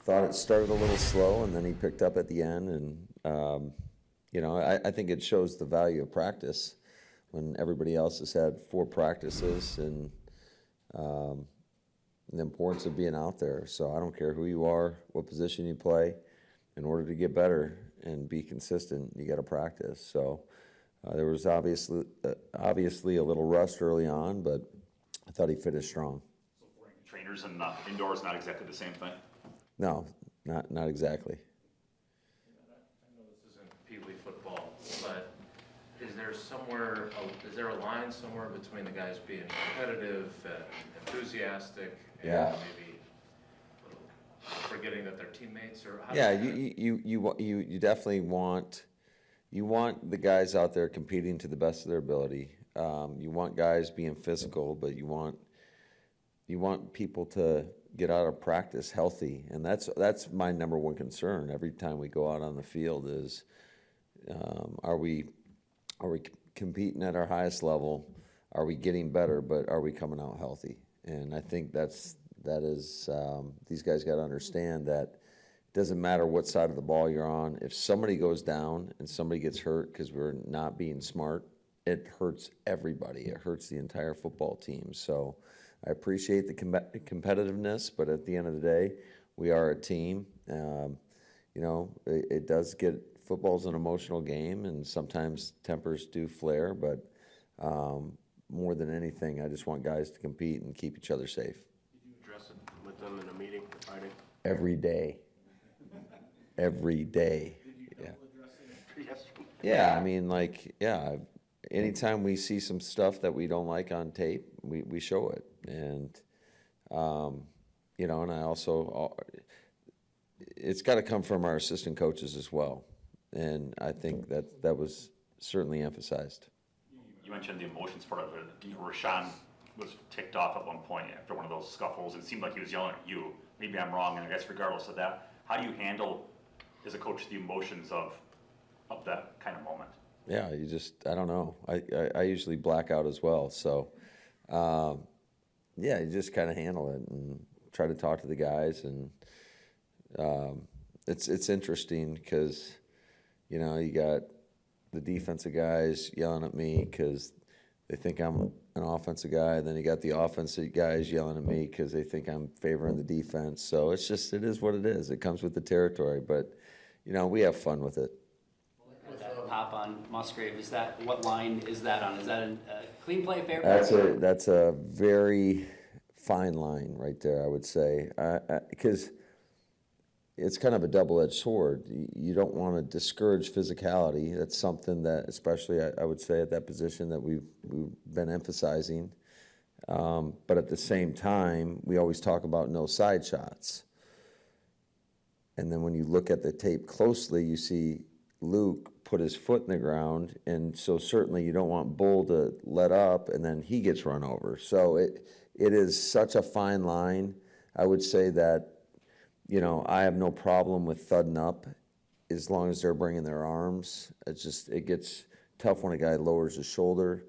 thought it started a little slow, and then he picked up at the end. And I think it shows the value of practice when everybody else has had 4 practices, and the importance of being out there. So I don't care who you are, what position you play. In order to get better and be consistent, you got to practice. So there was obviously a little rust early on, but I thought he finished strong. So trainers and indoors, not exactly the same thing? No, not exactly. I know this isn't Pee Wee football, but is there a line somewhere between the guys being competitive and enthusiastic and maybe forgetting that they're teammates, or how you definitely want the guys out there competing to the best of their ability. You want guys being physical, but you want people to get out of practice healthy, and that's my number one concern every time we go out on the field is are we competing at our highest level? Are we getting better, but are we coming out healthy? And I think that is these guys got to understand that it doesn't matter what side of the ball you're on. If somebody goes down and somebody gets hurt because we're not being smart, it hurts everybody. It hurts the entire football team. So I appreciate the competitiveness, but at the end of the day, we are a team. It does get – football's an emotional game, and sometimes tempers do flare, but more than anything, I just want guys to compete and keep each other safe. Did you address it with them in a meeting Friday? Every day. Every day. Did you address it? Yes. Yeah, I mean, anytime we see some stuff that we don't like on tape, we show it. And, and I also, it's got to come from our assistant coaches as well. And I think that was certainly emphasized. You mentioned the emotions part of it. Rashawn was ticked off at one point after one of those scuffles. It seemed like he was yelling at you. Maybe I'm wrong, and I guess regardless of that, how do you handle, as a coach, the emotions of that kind of moment? Yeah, I don't know. I usually black out as well. So, you just kind of handle it and try to talk to the guys. And it's interesting because, you got the defensive guys yelling at me because they think I'm an offensive guy. Then you got the offensive guys yelling at me because they think I'm favoring the defense. So it is what it is. It comes with the territory. But, we have fun with it. That pop on Musgrave, what line is that on? Is that a clean play, fair play? That's a very fine line right there, I would say, because it's kind of a double-edged sword. You don't want to discourage physicality. That's something that, especially I would say at that position, that we've been emphasizing. But at the same time, we always talk about no side shots. And then when you look at the tape closely, you see Luke put his foot in the ground, and so certainly you don't want Bull to let up, and then he gets run over. So it is such a fine line. I would say that, I have no problem with thudding up as long as they're bringing their arms. It gets tough when a guy lowers his shoulder.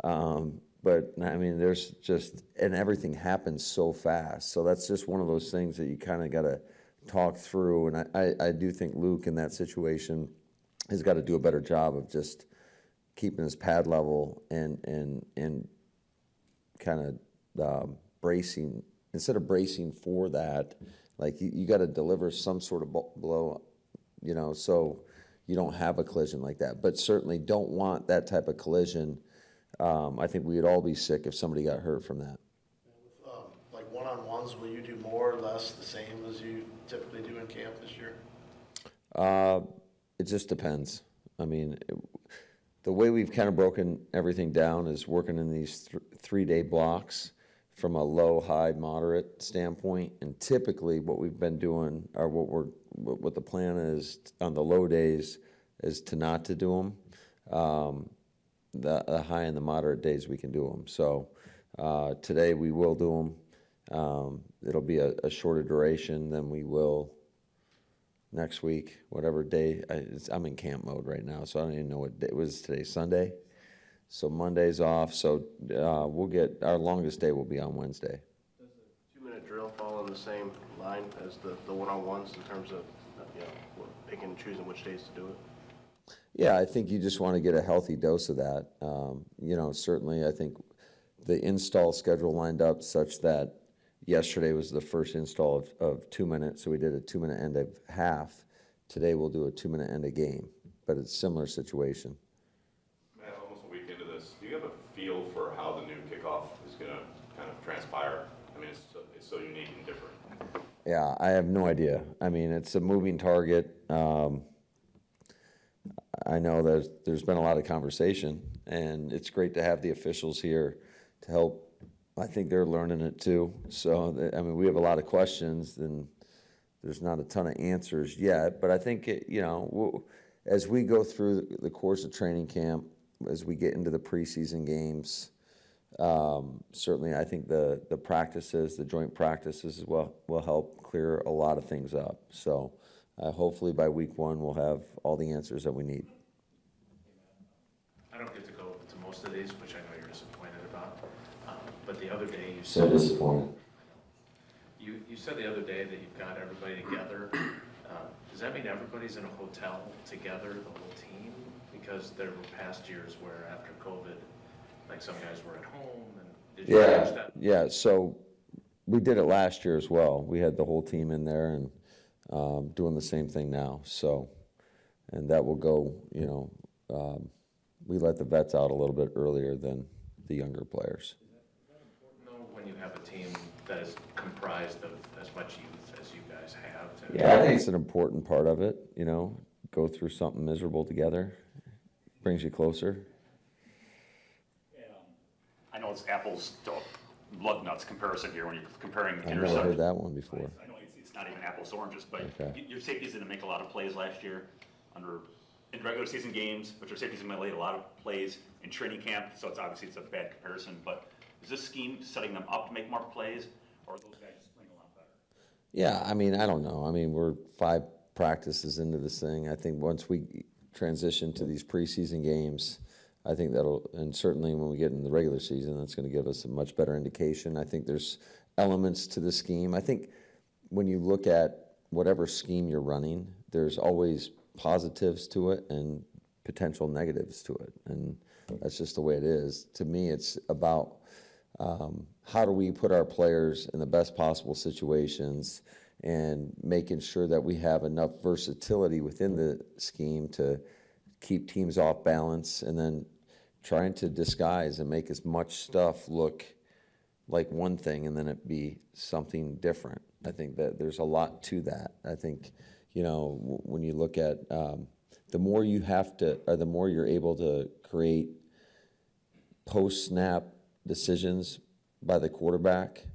But, I mean, and everything happens so fast. So that's just one of those things that you kind of got to talk through. And I do think Luke in that situation has got to do a better job of just keeping his pad level and kind of bracing. Instead of bracing for that, like you got to deliver some sort of blow, so you don't have a collision like that. But certainly don't want that type of collision. I think we'd all be sick if somebody got hurt from that. Like one-on-ones, will you do more or less the same as you typically do in camp this year? It just depends. I mean, the way we've kind of broken everything down is working in these 3-day blocks from a low, high, moderate standpoint. And typically what we've been doing, or what the plan is on the low days, is not to do them. The high and the moderate days we can do them. So today we will do them. It'll be a shorter duration than we will next week, whatever day. I'm in camp mode right now, so I don't even know what day. Was today, Sunday? So Monday's off, so we'll get, our longest day will be on Wednesday. Does a 2-minute drill fall in the same line as the one-on-ones in terms of, picking and choosing which days to do it? Yeah, I think you just want to get a healthy dose of that. Certainly I think the install schedule lined up such that yesterday was the first install of 2 minutes, so we did a 2-minute end of half. Today we'll do a 2-minute end of game, but it's a similar situation. Matt, almost a week into this, do you have a feel for how the new kickoff is going to kind of transpire? I mean, it's so unique and different. Yeah, I have no idea. I mean, it's a moving target. I know there's been a lot of conversation, and it's great to have the officials here to help. I think they're learning it too. So, we have a lot of questions, and there's not a ton of answers yet. But I think, as we go through the course of training camp, as we get into the preseason games, certainly I think the practices, the joint practices will help clear a lot of things up. So hopefully by week 1 we'll have all the answers that we need. I don't get to go to most of these, which I know you're disappointed about. But the other day you So said disappointed. you said the other day that you've got everybody together. Does that mean everybody's in a hotel together, the whole team? Because there were past years where after COVID, like some guys were at home, and did you change that? Yeah. So we did it last year as well. We had the whole team in there and doing the same thing now. So, and that will go. We let the vets out a little bit earlier than the younger players. Is that important though, when you have a team that is comprised of as much youth as you guys have? Yeah, I think it's an important part of it. Go through something miserable together, brings you closer. I know it's apples to blood nuts comparison here when you're comparing I've never heard that one before. I know it's not even apples to oranges, but Okay. your safeties didn't make a lot of plays last year in regular season games, but your safeties made a lot of plays in training camp, so it's a bad comparison. But is this scheme setting them up to make more plays, or are those guys just playing a lot better? Yeah, I don't know. We're 5 practices into this thing. I think once we transition to these preseason games, I think and certainly when we get in the regular season, that's going to give us a much better indication. I think there's elements to the scheme. I think when you look at whatever scheme you're running, there's always positives to it and potential negatives to it. And that's just the way it is. To me, it's about how do we put our players in the best possible situations and making sure that we have enough versatility within the scheme to keep teams off balance, and then trying to disguise and make as much stuff look like one thing and then it be something different. I think that there's a lot to that. I think, when you look at the more you have to, or the more you're able to create post-snap decisions by the quarterback,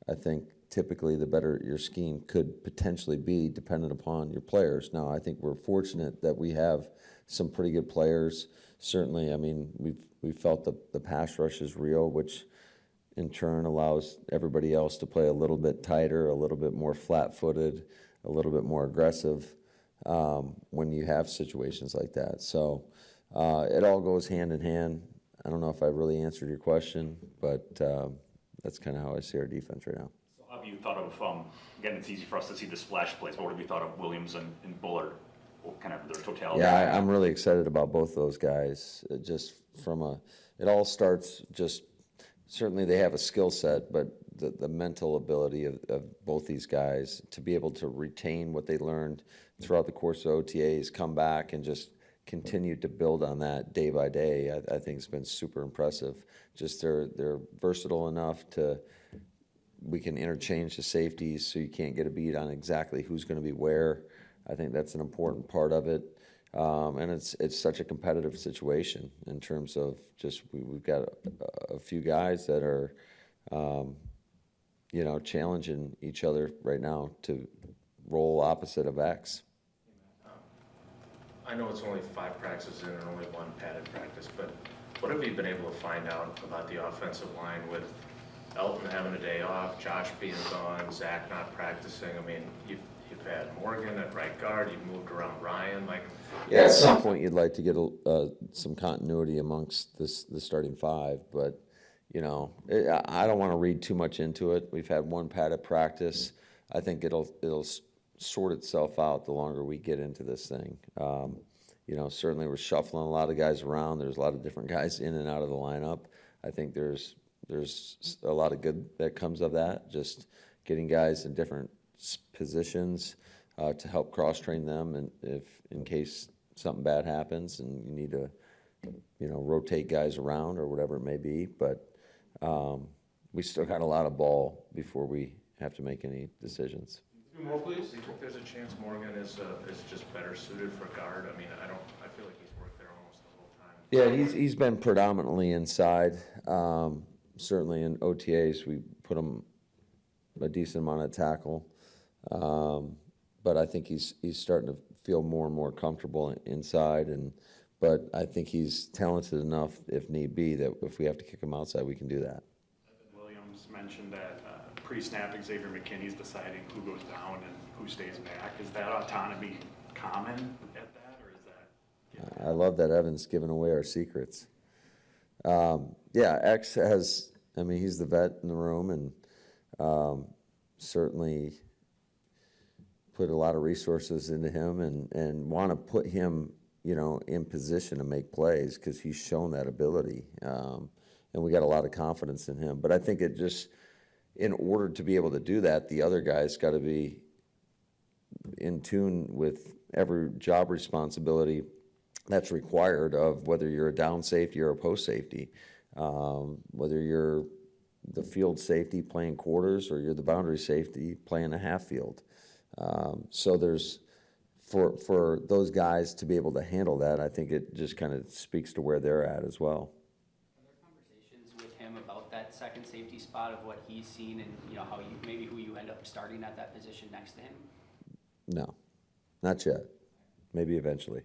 I think typically the better your scheme could potentially be dependent upon your players. Now, I think we're fortunate that we have some pretty good players. Certainly, we've felt the pass rush is real, which in turn allows everybody else to play a little bit tighter, a little bit more flat-footed, a little bit more aggressive when you have situations like that. So it all goes hand in hand. I don't know if I really answered your question, but that's kind of how I see our defense right now. So how have you thought of, again, it's easy for us to see the splash plays, but what have you thought of Williams and Bullard? What kind of their totality? Yeah, I'm really excited about both those guys. It all starts certainly they have a skill set, but the mental ability of both these guys to be able to retain what they learned throughout the course of OTAs, come back and just continue to build on that day by day, I think it's been super impressive. Just they're versatile enough we can interchange the safeties so you can't get a beat on exactly who's going to be where. I think that's an important part of it. And it's such a competitive situation in terms of just we've got a few guys that are, challenging each other right now to roll opposite of X. I know it's only 5 practices in and only 1 padded practice, but what have you been able to find out about the offensive line with Elton having a day off, Josh being gone, Zach not practicing? You've had Morgan at right guard, you've moved around Ryan. Yeah, at some point you'd like to get some continuity amongst the starting 5, but I don't want to read too much into it. We've had one padded practice. I think it'll sort itself out the longer we get into this thing. Certainly we're shuffling a lot of guys around. There's a lot of different guys in and out of the lineup. I think there's a lot of good that comes of that, just getting guys in different positions to help cross-train them, and if in case something bad happens and you need to, rotate guys around or whatever it may be. But we still got a lot of ball before we have to make any decisions. Do you think there's a chance Morgan is just better suited for guard? I mean, I feel like he's worked there almost the whole time. Yeah, he's been predominantly inside. Certainly in OTAs, we put him a decent amount of tackle. But I think he's starting to feel more and more comfortable inside. But I think he's talented enough, if need be, that if we have to kick him outside, we can do that. Williams mentioned that pre-snap Xavier McKinney's deciding who goes down and who stays back. Is that autonomy common at that, or is that? I love that Evan's giving away our secrets. X has, he's the vet in the room, and certainly put a lot of resources into him and want to put him, in position to make plays because he's shown that ability. And we got a lot of confidence in him. But I think it just, in order to be able to do that, the other guys got to be in tune with every job responsibility that's required of whether you're a down safety or a post safety, whether you're the field safety playing quarters or you're the boundary safety playing a half field. So there's, for those guys to be able to handle that, I think it just kind of speaks to where they're at as well. Are there conversations with him about that second safety spot, of what he's seen, and how who you end up starting at that position next to him? No, not yet. Maybe eventually.